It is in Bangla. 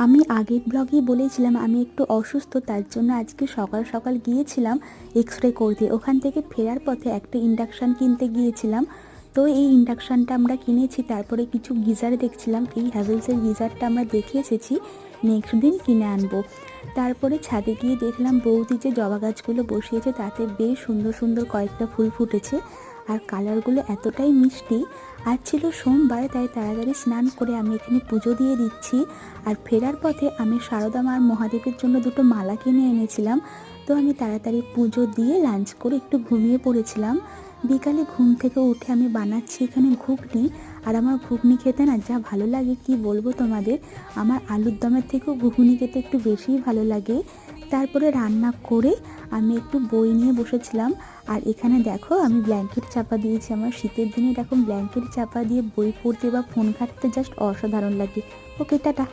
আমি আগের ব্লগেই বলেছিলাম আমি একটু অসুস্থ, তার জন্য আজকে সকাল সকাল গিয়েছিলাম এক্স-রে করতে। ওখান থেকে ফেরার পথে একটা ইন্ডাকশান কিনতে গিয়েছিলাম। তো এই ইন্ডাকশানটা আমরা কিনেছি, তারপরে কিছু গিজার দেখছিলাম। এই হ্যাভেলসের গিজারটা আমরা দেখে এসেছি, নেক্সট দিন কিনে আনবো। তারপরে ছাদে গিয়ে দেখলাম বৌদি যে জবা গাছগুলো বসিয়েছে তাতে বেশ সুন্দর সুন্দর কয়েকটা ফুল ফুটেছে, আর কালারগুলো এতটাই মিষ্টি। আজ ছিল সোমবার, তাই তাড়াতাড়ি স্নান করে আমি এখানে পুজো দিয়ে দিচ্ছি। আর ফেরার পথে আমি সারদা মা আর মহাদেবের জন্য দুটো মালা কিনে এনেছিলাম। তো আমি তাড়াতাড়ি পুজো দিয়ে লাঞ্চ করে একটু ঘুমিয়ে পড়েছিলাম। বিকালে ঘুম থেকে উঠে আমি বানাচ্ছি এখানে ঘুগনি। আর আমার ঘুগনি খেতে না যা ভালো লাগে কি বলবো তোমাদের, আমার আলুর দমের থেকেও ঘুগনি খেতে একটু বেশিই ভালো লাগে। তারপরে রান্না করে আমি একটু বই নিয়ে বসেছিলাম। আর এখানে দেখো আমি ব্ল্যাঙ্কেট চাপা দিয়েছি। আমার শীতের দিনে এরকম ব্ল্যাঙ্কেট চাপা দিয়ে বই পড়তে বা ফোন ঘাঁটতে জাস্ট অসাধারণ লাগে। ওকে, টাটা।